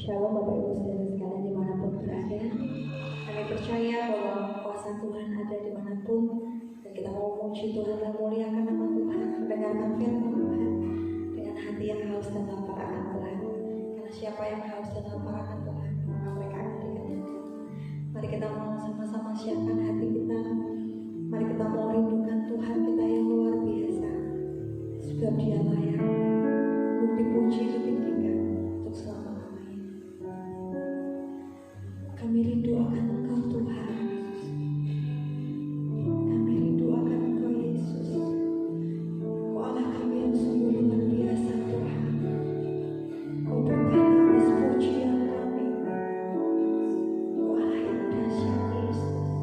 Shalom Bapak Ibu Saudara sekalian dimanapun berada. Kami percaya bahwa kuasa Tuhan ada dimanapun, dan kita mau memuji Tuhan dan muliakan nama Tuhan, mendengarkan firman Tuhan dengan hati yang haus dan lapar akan Tuhan. Karena siapa yang haus dan lapar akan Tuhan, maka mereka akan dikenyangkan. Mari kita mau sama-sama siapkan hati kita. Mari kita mau rindukan Tuhan kita yang luar biasa, sebab Dia layak untuk dipuji, ditinggikan untuk selama-lamanya. Kami rindu akan Engkau Tuhan. Kami rindu akan Engkau Yesus. Kau Allah kami yang sungguh luar biasa Tuhan. Kau berkat atas pujian kami. Kau Allah yang dahsyat Yesus.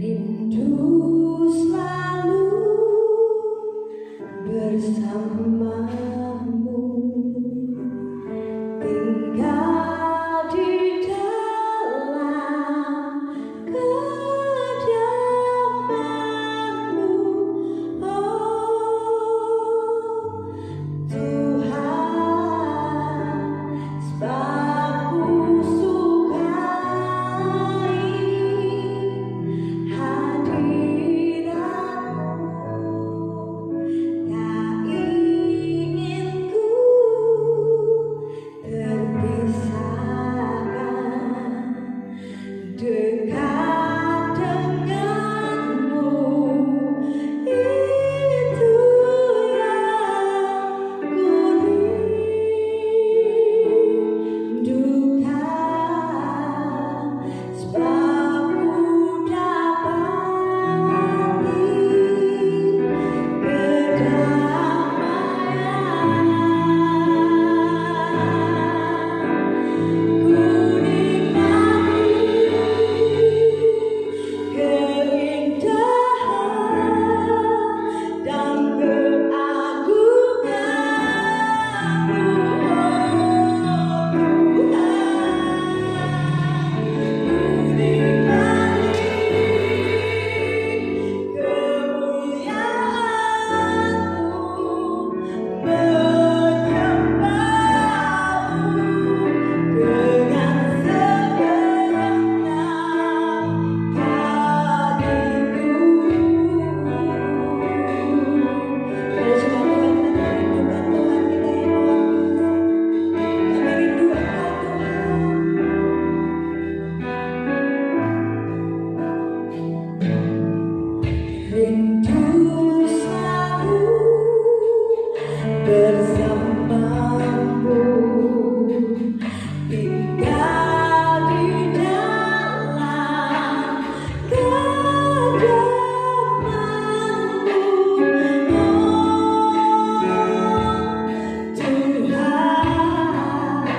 Rindu selalu bersamamu, tinggal di dalam kediaman-Mu, oh Tuhan, sebab Ku sukai hadirat-Mu. Tak ingin ku terpisahkan, dekat denganmu, itu yang ku rindukan, sebab ku dapati kedamaian. Ku nikmati keindahan dan keagungan-Mu, oh Tuhan. Ku nikmati kemuliaan-Mu, menyembah-Mu dengan segenap hatiku. Pada sebab Tuhan kita merindukan Tuhan kita yang luar biasa. Kami rindu Engkau Tuhan. Rindu selalu bersamamu, tinggal di dalam kediaman-Mu, oh Tuhan,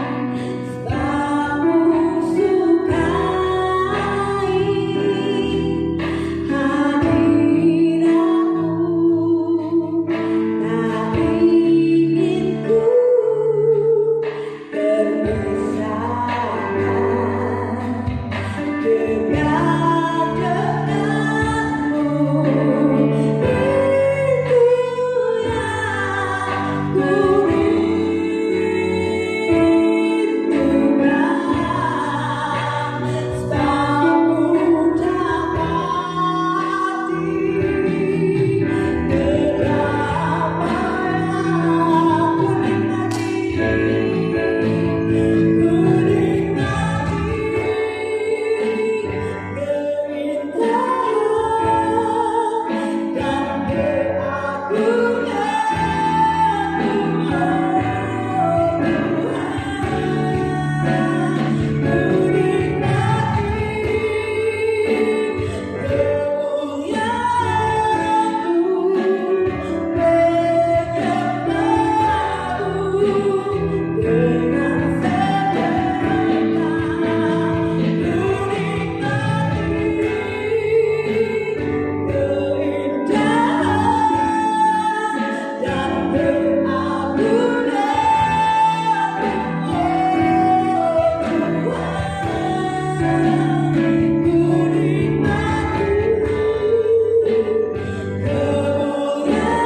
sebab Ku sukai hadirat-Mu. Tak ingin ku terpisahkan, dekat denganmu, itu yang ku rindukan, sebab ku dapati kedamaian. Ku nikmati keindahan dan kemuliaan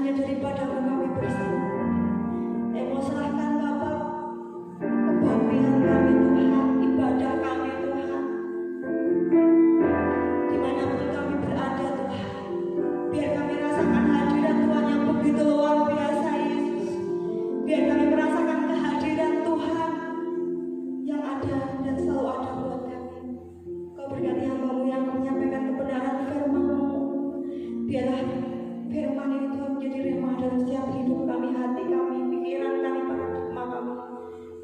hanya daripada kami bersama. Mau serahkan Bapak kebaktian kami Tuhan, ibadah kami Tuhan, dimanapun kami berada Tuhan, biar kami rasakan hadirat Tuhan yang begitu luar biasa Yesus. Biar kami merasakan kehadiran Tuhan yang ada dan selalu ada buat kami. Kau berkati hamba-Mu yang menyampaikan kebenaran firman-Mu. Biarlah firman ini Tuhan menjadi rema dalam setiap hidup kami, hati kami, pikiran kami, paradigma kami,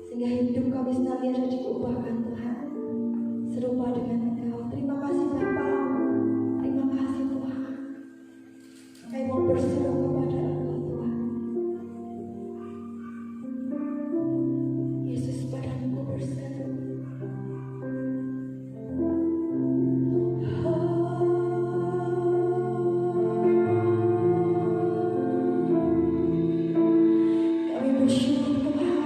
sehingga hidup kami senantiasa diubahkan Tuhan serupa dengan Engkau. Terima kasih Bapa, terima kasih Tuhan. Kami mau berseru kepada Engkau Tuhan. Yesus, padamu berseru. Kami bersyukur Tuhan.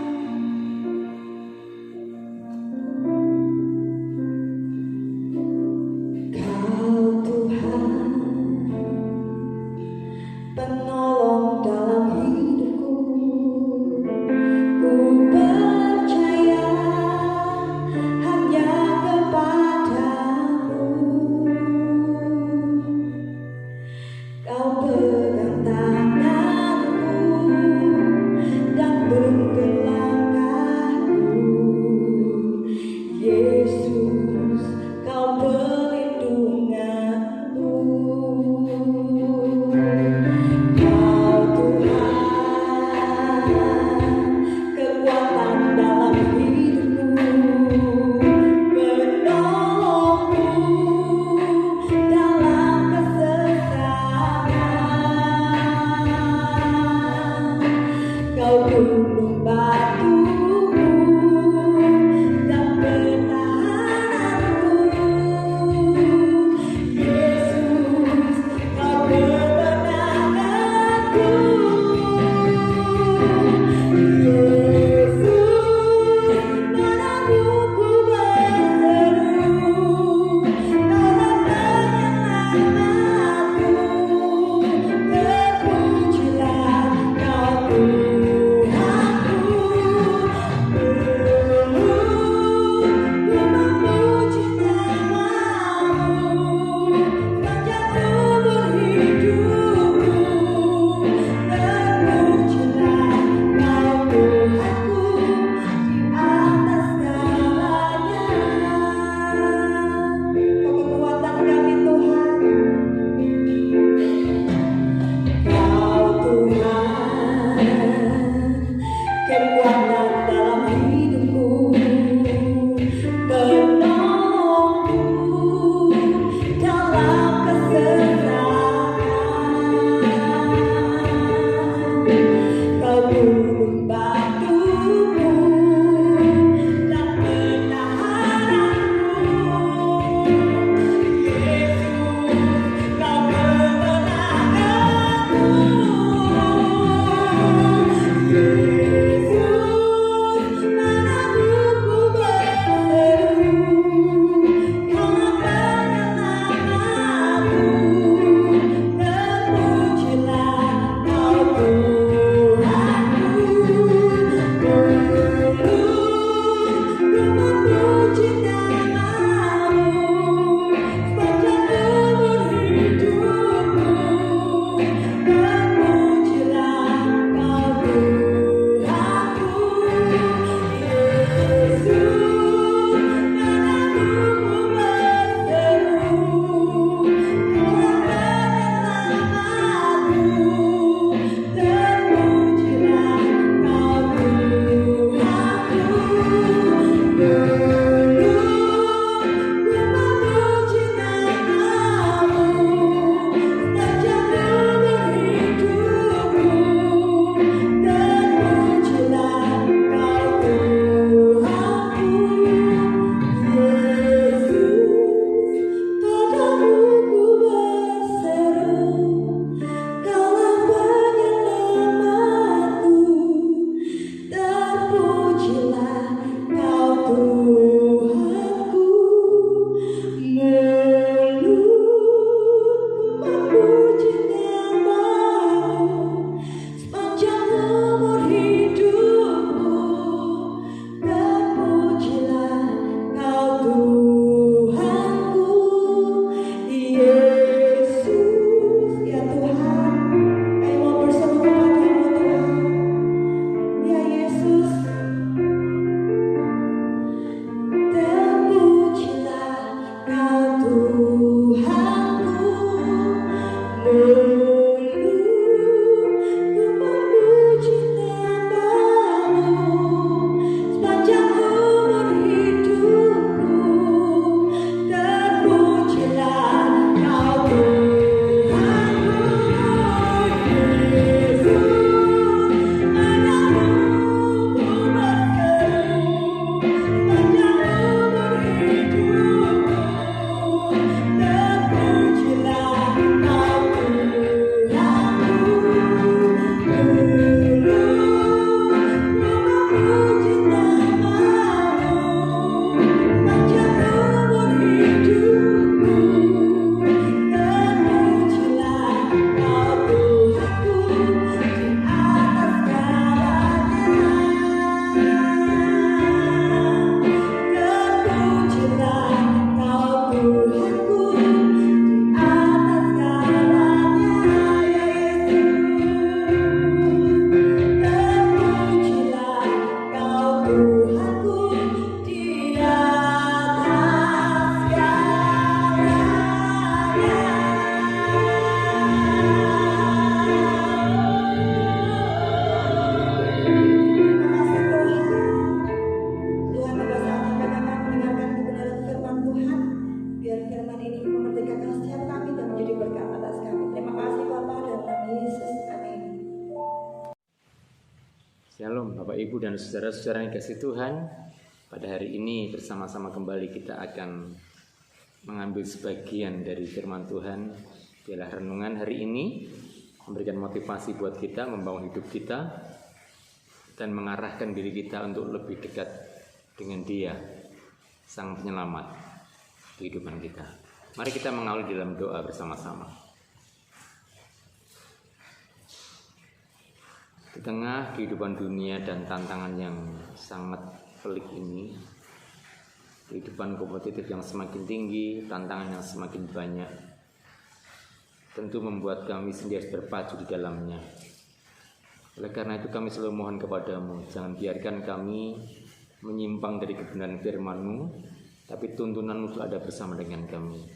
Shalom Bapak Ibu dan saudara-saudara yang kasih Tuhan. Pada hari ini bersama-sama kembali kita akan mengambil sebagian dari firman Tuhan. Biarlah renungan hari ini memberikan motivasi buat kita, membangun hidup kita, dan mengarahkan diri kita untuk lebih dekat dengan Dia, Sang Penyelamat kehidupan kita. Mari kita mengawali dalam doa bersama-sama. Di tengah kehidupan dunia dan tantangan yang sangat pelik ini, kehidupan kompetitif yang semakin tinggi, tantangan yang semakin banyak, tentu membuat kami sendiri berpacu di dalamnya. Oleh karena itu kami selalu mohon kepadamu, jangan biarkan kami menyimpang dari kebenaran firman-Mu, tapi tuntunan-Mu selalu ada bersama dengan kami.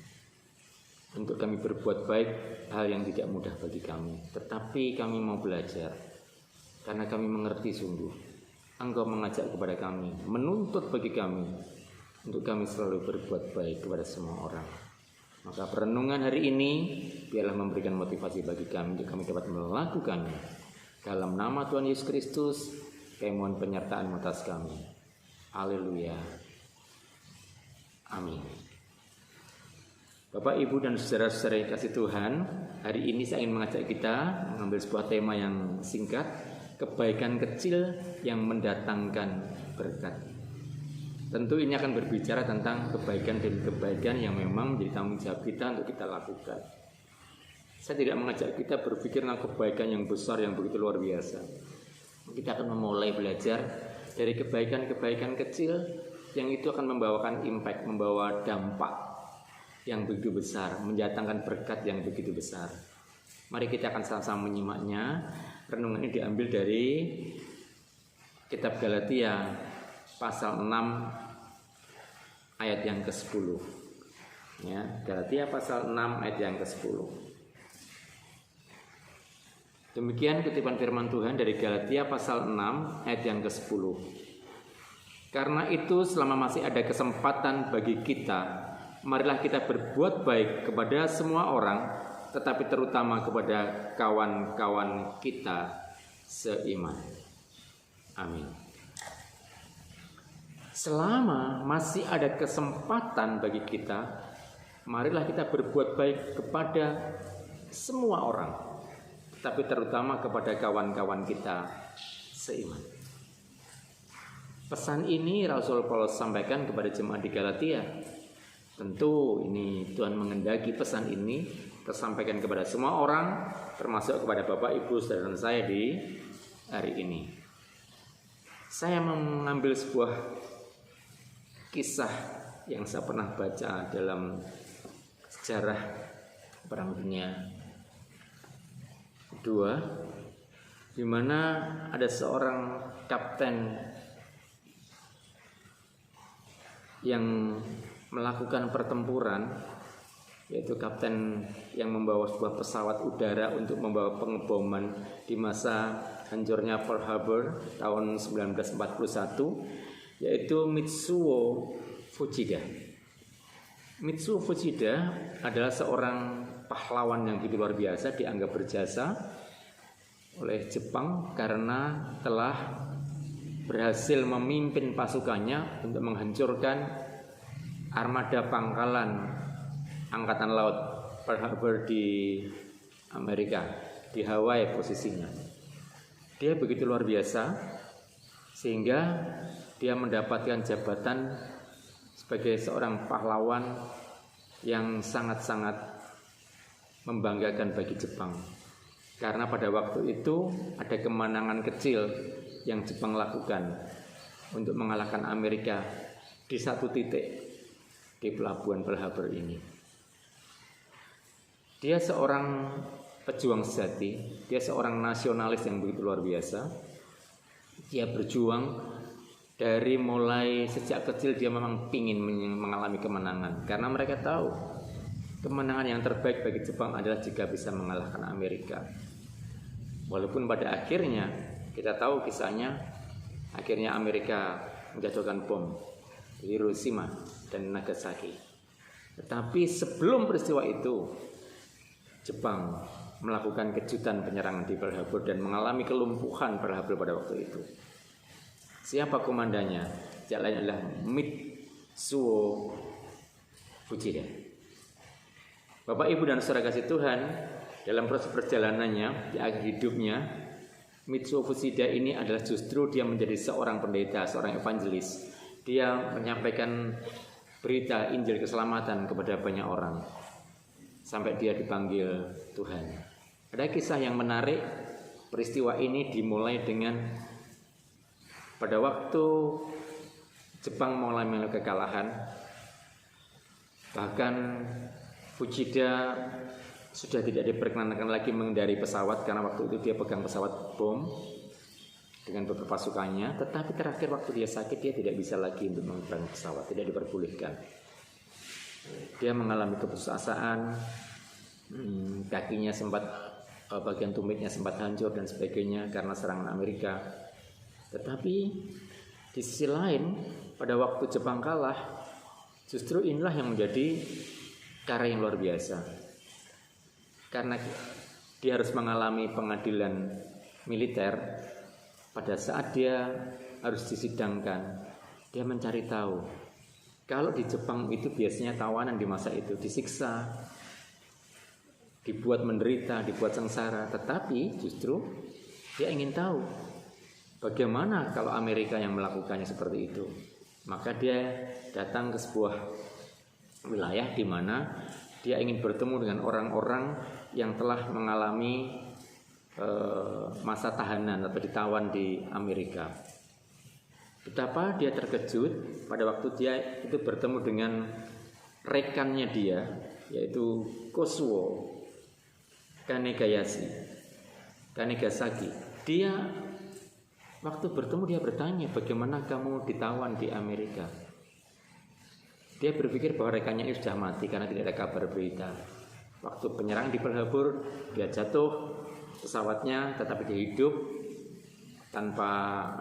Untuk kami berbuat baik, hal yang tidak mudah bagi kami, tetapi kami mau belajar. Karena kami mengerti sungguh, Engkau mengajak kepada kami, menuntut bagi kami, untuk kami selalu berbuat baik kepada semua orang. Maka perenungan hari ini, biarlah memberikan motivasi bagi kami, untuk kami dapat melakukannya. Dalam nama Tuhan Yesus Kristus, kami mohon penyertaan atas kami. Haleluya. Amin. Bapak, Ibu, dan saudara-saudara yang kasih Tuhan, hari ini saya ingin mengajak kita mengambil sebuah tema yang singkat, kebaikan kecil yang mendatangkan berkat. Tentu ini akan berbicara tentang kebaikan dan kebaikan yang memang menjadi tanggung jawab kita untuk kita lakukan. Saya tidak mengajak kita berpikir tentang kebaikan yang besar yang begitu luar biasa. Kita akan memulai belajar dari kebaikan-kebaikan kecil yang itu akan membawakan impact, membawa dampak yang begitu besar, mendatangkan berkat yang begitu besar. Mari kita akan sama-sama menyimaknya. Renungan ini diambil dari kitab Galatia pasal 6 ayat yang ke-10. Ya, Galatia pasal 6 ayat yang ke-10. Demikian kutipan firman Tuhan dari Galatia pasal 6 ayat yang ke-10. Karena itu selama masih ada kesempatan bagi kita, marilah kita berbuat baik kepada semua orang, tetapi terutama kepada kawan-kawan kita seiman. Amin. Selama masih ada kesempatan bagi kita, marilah kita berbuat baik kepada semua orang, tetapi terutama kepada kawan-kawan kita seiman. Pesan ini Rasul Paulus sampaikan kepada jemaat di Galatia. Tentu ini Tuhan mengendaki pesan ini tersampaikan kepada semua orang, termasuk kepada Bapak, Ibu, saudara dan saya di hari ini. Saya mengambil sebuah kisah yang saya pernah baca dalam sejarah Perang Dunia II, di mana ada seorang kapten yang melakukan pertempuran, yaitu kapten yang membawa sebuah pesawat udara untuk membawa pengeboman di masa hancurnya Pearl Harbor tahun 1941, yaitu Mitsuo Fuchida. Mitsuo Fuchida adalah seorang pahlawan yang begitu luar biasa, dianggap berjasa oleh Jepang karena telah berhasil memimpin pasukannya untuk menghancurkan armada pangkalan Angkatan Laut Pearl Harbor di Amerika, di Hawaii posisinya. Dia begitu luar biasa sehingga dia mendapatkan jabatan sebagai seorang pahlawan yang sangat-sangat membanggakan bagi Jepang. Karena pada waktu itu ada kemenangan kecil yang Jepang lakukan untuk mengalahkan Amerika di satu titik di pelabuhan Pearl Harbor ini. Dia seorang pejuang sejati, dia seorang nasionalis yang begitu luar biasa. Dia berjuang dari mulai sejak kecil, dia memang ingin mengalami kemenangan, karena mereka tahu kemenangan yang terbaik bagi Jepang adalah jika bisa mengalahkan Amerika. Walaupun pada akhirnya kita tahu kisahnya, akhirnya Amerika menjatuhkan bom di Hiroshima dan Nagasaki. Tetapi sebelum peristiwa itu, Jepang melakukan kejutan penyerangan di Pearl Harbor dan mengalami kelumpuhan Pearl Harbor pada waktu itu. Siapa komandannya? Tidak lain adalah Mitsuo Fuchida. Bapak, Ibu, dan saudara kasih Tuhan, dalam proses perjalanannya di akhir hidupnya, Mitsuo Fuchida ini adalah justru dia menjadi seorang pendeta, seorang evangelis. Dia menyampaikan berita Injil keselamatan kepada banyak orang sampai dia dipanggil Tuhan. Ada kisah yang menarik. Peristiwa ini dimulai dengan pada waktu Jepang mengalami kekalahan, bahkan Fuchida sudah tidak diperkenankan lagi mengendari pesawat karena waktu itu dia pegang pesawat bom dengan beberapa pasukannya. Tetapi terakhir waktu dia sakit, dia tidak bisa lagi untuk mengendarai pesawat, tidak diperbolehkan. Dia mengalami keputusasaan, kakinya sempat, bagian tumitnya sempat hancur dan sebagainya karena serangan Amerika. Tetapi di sisi lain, pada waktu Jepang kalah, justru inilah yang menjadi karya yang luar biasa. Karena dia harus mengalami pengadilan militer. Pada saat dia harus disidangkan, dia mencari tahu. Kalau di Jepang itu biasanya tawanan di masa itu disiksa, dibuat menderita, dibuat sengsara. Tetapi justru dia ingin tahu bagaimana kalau Amerika yang melakukannya seperti itu. Maka dia datang ke sebuah wilayah di mana dia ingin bertemu dengan orang-orang yang telah mengalami masa tahanan atau ditawan di Amerika. Betapa dia terkejut pada waktu dia itu bertemu dengan rekannya dia, yaitu Kosuo Kanegasaki. Dia waktu bertemu dia bertanya, bagaimana kamu ditawan di Amerika? Dia berpikir bahwa rekannya ini sudah mati karena tidak ada kabar berita. Waktu penyerangan di Pearl Harbor, dia jatuh pesawatnya, tetapi dia hidup tanpa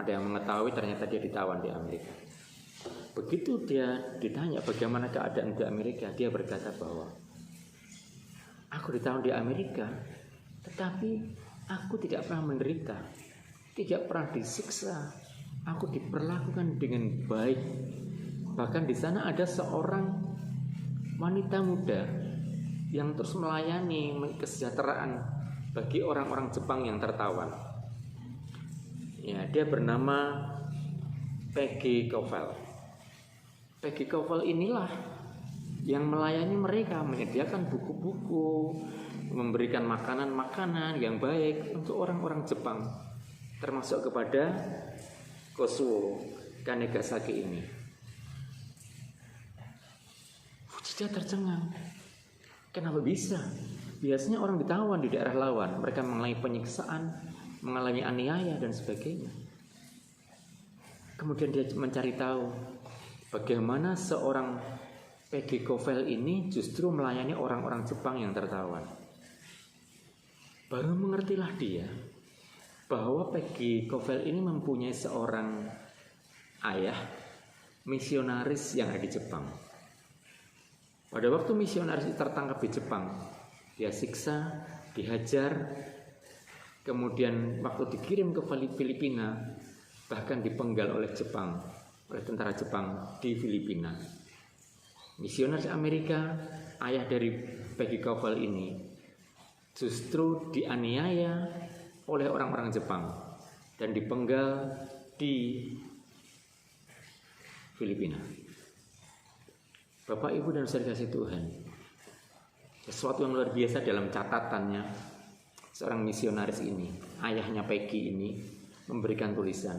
ada yang mengetahui. Ternyata dia ditawan di Amerika. Begitu dia ditanya bagaimana keadaan di Amerika, dia berkata bahwa aku ditawan di Amerika, tetapi aku tidak pernah menderita, tidak pernah disiksa, aku diperlakukan dengan baik. Bahkan di sana ada seorang wanita muda yang terus melayani kesejahteraan bagi orang-orang Jepang yang tertawan. Ya, dia bernama Peggy Kovel. Peggy Kovel inilah yang melayani mereka, menyediakan buku-buku, memberikan makanan-makanan yang baik untuk orang-orang Jepang, termasuk kepada Kosuo Kanegasaki ini. Fuchida tercengang. Kenapa bisa? Biasanya orang ditawan di daerah lawan, mereka mengalami penyiksaan, mengalami aniaya dan sebagainya. Kemudian dia mencari tahu bagaimana seorang Peggy Kovel ini justru melayani orang-orang Jepang yang tertawan. Baru mengertilah dia bahwa Peggy Kovel ini mempunyai seorang ayah misionaris yang ada di Jepang. Pada waktu misionaris tertangkap di Jepang, dia siksa, dihajar, kemudian waktu dikirim ke Filipina, bahkan dipenggal oleh Jepang, oleh tentara Jepang di Filipina. Misionaris Amerika, ayah dari Peggy Kovel ini, justru dianiaya oleh orang-orang Jepang dan dipenggal di Filipina. Bapak, Ibu, dan saudara kasih Tuhan, sesuatu yang luar biasa dalam catatannya seorang misionaris ini, ayahnya Peggy ini memberikan tulisan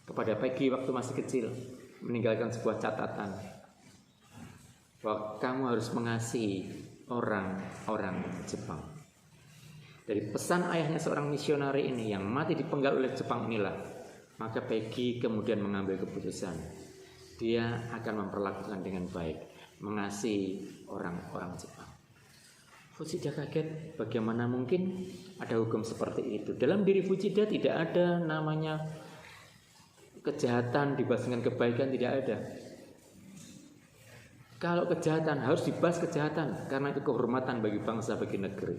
kepada Peggy waktu masih kecil, meninggalkan sebuah catatan bahwa kamu harus mengasihi orang-orang Jepang. Dari pesan ayahnya seorang misionari ini yang mati dipenggal oleh Jepang inilah, maka Peggy kemudian mengambil keputusan dia akan memperlakukan dengan baik, mengasihi orang-orang Jepang. Fuchida kaget, bagaimana mungkin ada hukum seperti itu? Dalam diri Fuchida tidak ada namanya kejahatan dibalas dengan kebaikan, tidak ada. Kalau kejahatan harus dibalas kejahatan, karena itu kehormatan bagi bangsa, bagi negeri.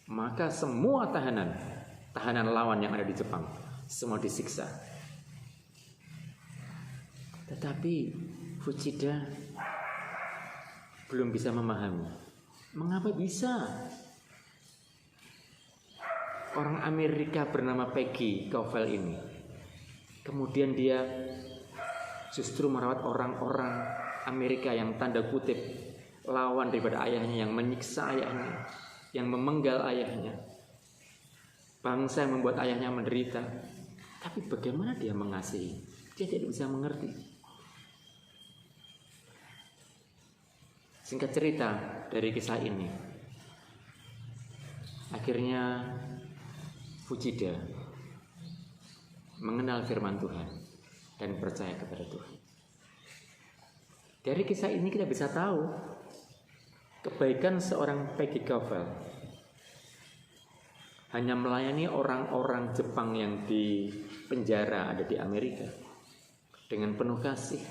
maka semua tahanan lawan yang ada di Jepang semua disiksa. Tetapi Fujida belum bisa memahami mengapa bisa orang Amerika bernama Peggy Covell ini kemudian dia justru merawat orang-orang Amerika yang tanda kutip lawan daripada ayahnya, yang menyiksa ayahnya, yang memenggal ayahnya, bangsa yang membuat ayahnya menderita. Tapi bagaimana dia mengasihi? Dia tidak bisa mengerti. Singkat cerita dari kisah ini, akhirnya Fujida mengenal firman Tuhan dan percaya kepada Tuhan. Dari kisah ini kita bisa tahu kebaikan seorang Peggy Covell hanya melayani orang-orang Jepang yang di penjara ada di Amerika dengan penuh kasih.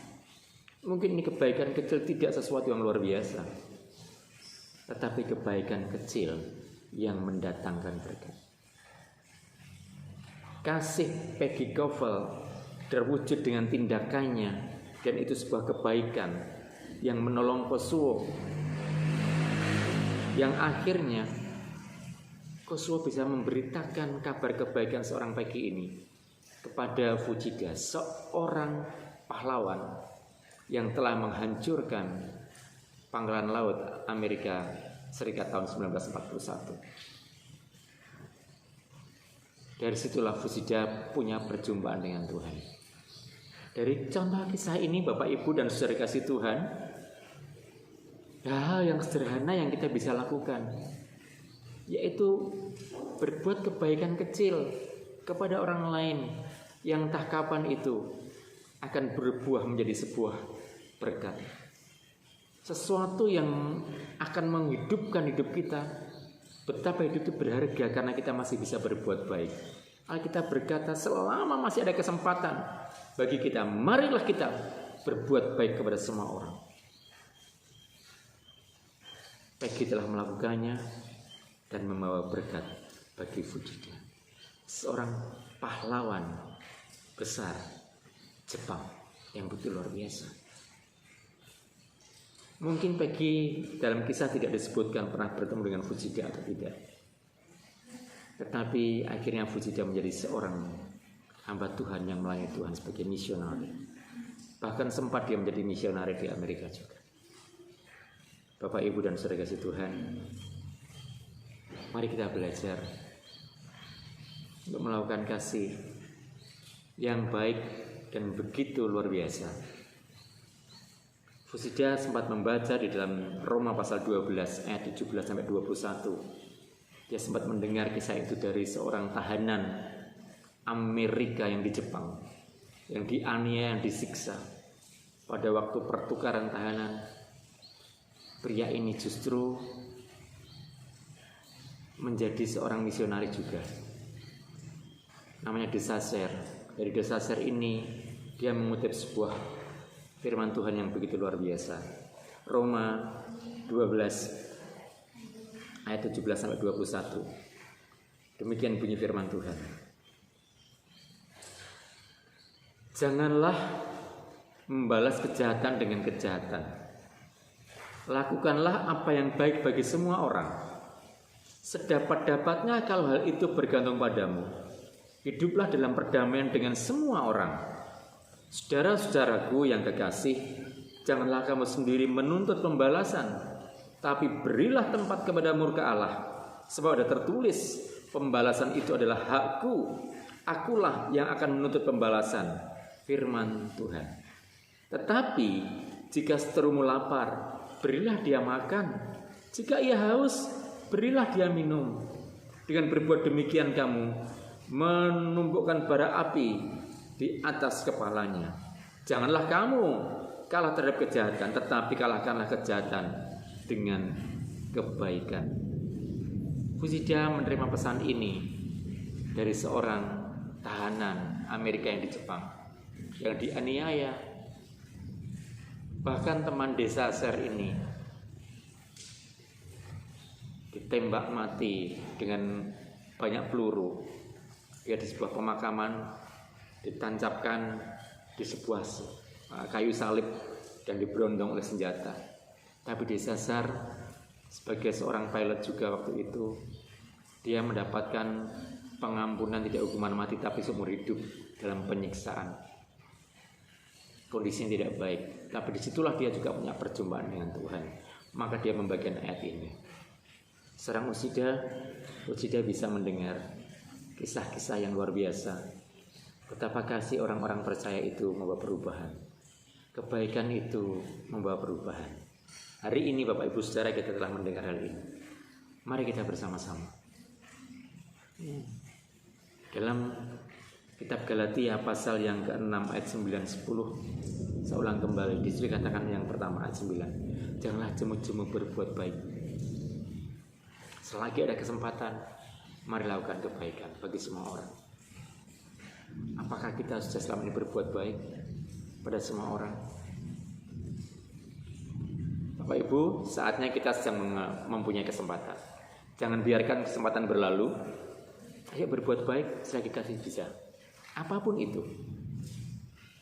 Mungkin ini kebaikan kecil, tidak sesuatu yang luar biasa, tetapi kebaikan kecil yang mendatangkan berkat. Kasih Peggy Covell terwujud dengan tindakannya, dan itu sebuah kebaikan yang menolong Kosuo, yang akhirnya Kosuo bisa memberitakan kabar kebaikan seorang Peggy ini kepada Fujida, seorang pahlawan yang telah menghancurkan pangkalan laut Amerika Serikat tahun 1941. Dari situlah Fujida punya perjumpaan dengan Tuhan. Dari contoh kisah ini, Bapak Ibu dan saudara kasih Tuhan, hal yang sederhana yang kita bisa lakukan, yaitu berbuat kebaikan kecil kepada orang lain yang entah kapan itu akan berbuah menjadi sebuah berkat. Sesuatu yang akan menghidupkan hidup kita. Betapa hidup itu berharga karena kita masih bisa berbuat baik. Alkitab berkata selama masih ada kesempatan bagi kita, marilah kita berbuat baik kepada semua orang. Peggy telah melakukannya dan membawa berkat bagi Fujida, seorang pahlawan besar Jepang yang betul luar biasa. Mungkin Peggy dalam kisah tidak disebutkan pernah bertemu dengan Fujida atau tidak, tetapi akhirnya Fujida menjadi seorang hamba Tuhan yang melayani Tuhan sebagai misionari. Bahkan sempat dia menjadi misionari di Amerika juga. Bapak, Ibu, dan saudara kasih Tuhan, mari kita belajar untuk melakukan kasih yang baik dan begitu luar biasa. Fujida sempat membaca di dalam Roma pasal 12 ayat 17 sampai 21. Dia sempat mendengar kisah itu dari seorang tahanan Amerika yang di Jepang, yang dianiaya, yang disiksa. Pada waktu pertukaran tahanan, pria ini justru menjadi seorang misionari juga. Namanya De Sacer. Dari De Sacer ini dia mengutip sebuah firman Tuhan yang begitu luar biasa. Roma 12 ayat 17 sampai 21. Demikian bunyi firman Tuhan. Janganlah membalas kejahatan dengan kejahatan. Lakukanlah apa yang baik bagi semua orang. Sedapat-dapatnya kalau hal itu bergantung padamu. Hiduplah dalam perdamaian dengan semua orang. Saudara-saudaraku yang kekasih, janganlah kamu sendiri menuntut pembalasan, tapi berilah tempat kepada murka Allah. Sebab ada tertulis, pembalasan itu adalah hakku. Akulah yang akan menuntut pembalasan. Firman Tuhan. Tetapi jika seterumu lapar, berilah dia makan. Jika ia haus, berilah dia minum. Dengan berbuat demikian kamu menumpukkan bara api di atas kepalanya. Janganlah kamu kalah terhadap kejahatan, tetapi kalahkanlah kejahatan dengan kebaikan. Fujida menerima pesan ini dari seorang tahanan Amerika yang di Jepang, yang dianiaya. Bahkan teman De Sacer ini ditembak mati dengan banyak peluru. Ia di sebuah pemakaman ditancapkan di sebuah kayu salib dan diberondong oleh senjata. Tapi disasar sebagai seorang pilot juga waktu itu, dia mendapatkan pengampunan, tidak hukuman mati tapi seumur hidup dalam penyiksaan. Kondisinya tidak baik, tapi disitulah dia juga punya perjumpaan dengan Tuhan. Maka dia membagikan ayat ini. Seorang Utsida bisa mendengar kisah-kisah yang luar biasa. Betapa kasih orang-orang percaya itu membawa perubahan. Kebaikan itu membawa perubahan. Hari ini Bapak Ibu Saudara kita telah mendengar hal ini. Mari kita bersama-sama. Dalam kitab Galatia pasal yang ke-6 ayat 9-10, saya ulang kembali, di situ katakan yang pertama ayat 9, janganlah jemu-jemu berbuat baik. Selagi ada kesempatan, mari lakukan kebaikan bagi semua orang. Apakah kita sudah selama ini berbuat baik pada semua orang? Bapak Ibu, saatnya kita sedang mempunyai kesempatan. Jangan biarkan kesempatan berlalu. Ayo berbuat baik selagi kasih bisa. Apapun itu,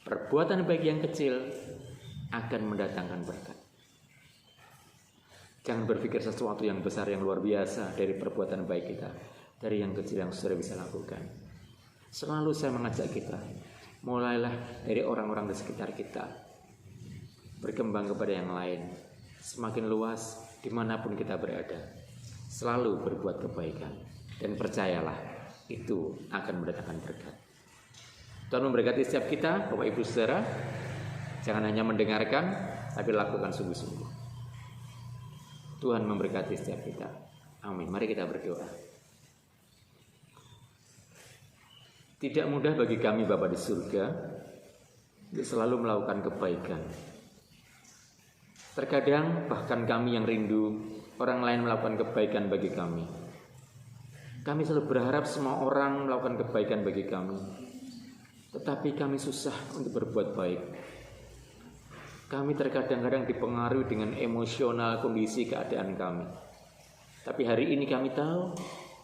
perbuatan baik yang kecil akan mendatangkan berkat. Jangan berpikir sesuatu yang besar, yang luar biasa dari perbuatan baik kita, dari yang kecil yang saudara bisa lakukan. Selalu saya mengajak kita, mulailah dari orang-orang di sekitar kita, berkembang kepada yang lain, semakin luas dimanapun kita berada. Selalu berbuat kebaikan, dan percayalah itu akan mendatangkan berkat. Tuhan memberkati setiap kita, Bapak Ibu Saudara. Jangan hanya mendengarkan, tapi lakukan sungguh-sungguh. Tuhan memberkati setiap kita. Amin. Mari kita berdoa. Tidak mudah bagi kami Bapa di surga untuk selalu melakukan kebaikan. Terkadang bahkan kami yang rindu orang lain melakukan kebaikan bagi kami. Kami selalu berharap semua orang melakukan kebaikan bagi kami. Tetapi kami susah untuk berbuat baik. Kami terkadang-kadang dipengaruhi dengan emosional kondisi keadaan kami. Tapi hari ini kami tahu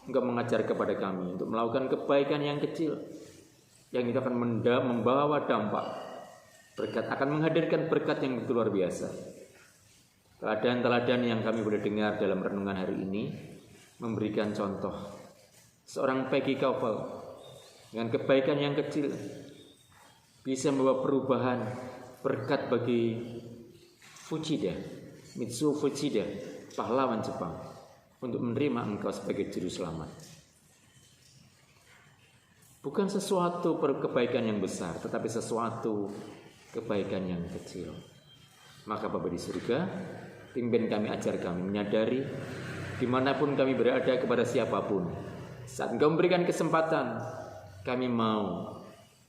Engkau mengajar kepada kami untuk melakukan kebaikan yang kecil, yang itu akan membawa dampak berkat, akan menghadirkan berkat yang begitu luar biasa. Teladan-teladan yang kami boleh dengar dalam renungan hari ini memberikan contoh seorang Peggy Kaufel dengan kebaikan yang kecil bisa membawa perubahan berkat bagi Mitsuo Fuchida, pahlawan Jepang, untuk menerima engkau sebagai juru selamat. Bukan sesuatu kebaikan yang besar, tetapi sesuatu kebaikan yang kecil. Maka Bapa di surga, pimpin kami, ajar kami menyadari dimanapun kami berada kepada siapapun, saat Engkau memberikan kesempatan, kami mau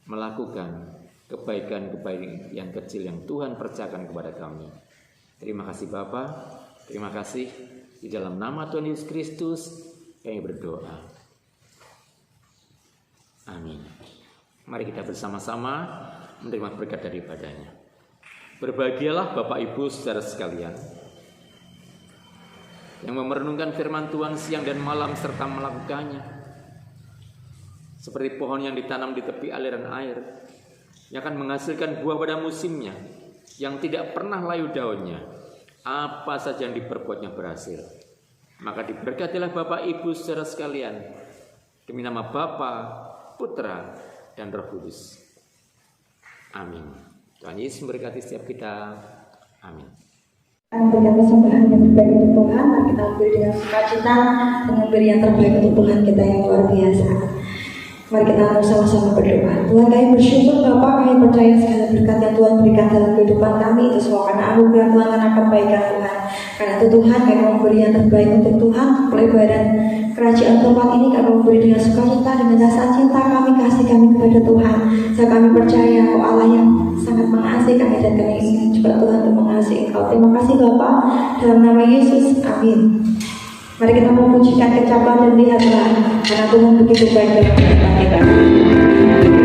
melakukan kebaikan-kebaikan yang kecil yang Tuhan percayakan kepada kami. Terima kasih Bapa, terima kasih. Di dalam nama Tuhan Yesus Kristus kami berdoa. Amin. Mari kita bersama-sama menerima berkat daripadanya. Berbahagialah Bapak Ibu saudara sekalian yang merenungkan firman Tuhan siang dan malam serta melakukannya. Seperti pohon yang ditanam di tepi aliran air, yang akan menghasilkan buah pada musimnya, yang tidak pernah layu daunnya. Apa saja yang diperbuatnya berhasil. Maka diberkatilah Bapak Ibu saudara sekalian, demi nama Bapa, Putra, dan Roh Kudus. Amin. Tuhan Yesus memberkati setiap kita. Amin. Berikan persembahan yang terbaik untuk Tuhan, mari kita beri dengan sukacita dengan beri yang terbaik untuk Tuhan kita yang luar biasa. Mari kita sama-sama berdoa. Tuhan, kami bersyukur Bapa, kami percaya segala berkat yang Tuhan berikan dalam kehidupan kami itu semua karena anugerah Tuhan, karena kebaikan Tuhan. Karena itu Tuhan, kami memberi yang terbaik untuk Tuhan, pelebaran kerajaan tempat ini kami memberi dengan sukacita, dengan rasa cinta kami, kasih kami kepada Tuhan. Sebab kami percaya Engkau Allah yang sangat mengasihi kami dan kami ingin juga Tuhan untuk mengasihi Engkau. Terima kasih Bapa, dalam nama Yesus, amin. Mari kita memujikan kecapan dan lihatlah karena Tuhan begitu baik dalam kehidupan kita. Teman-teman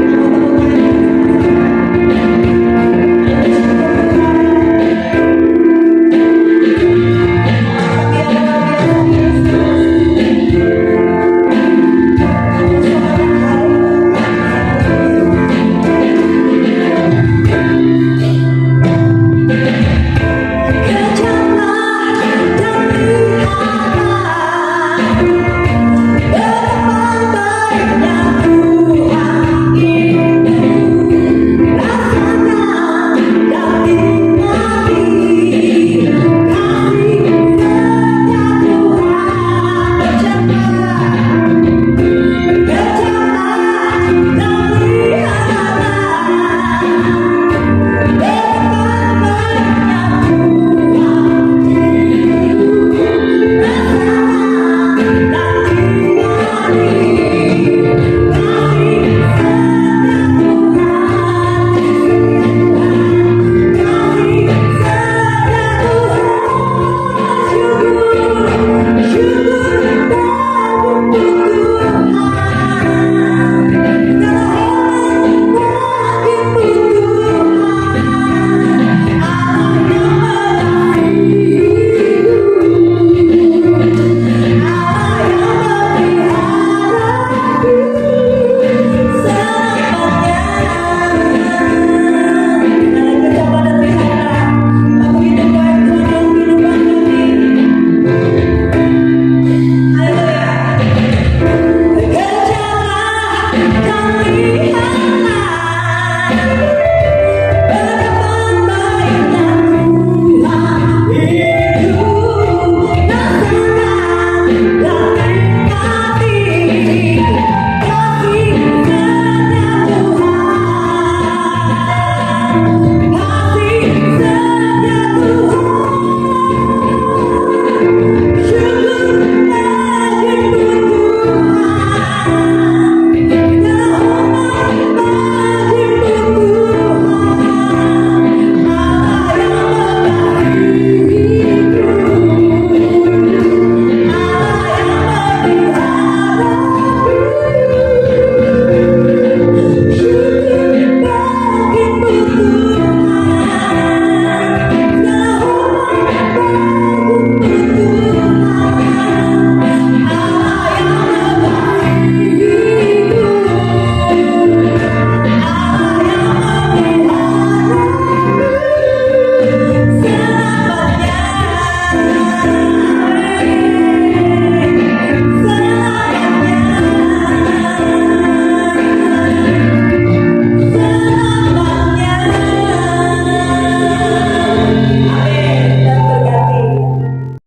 Kembali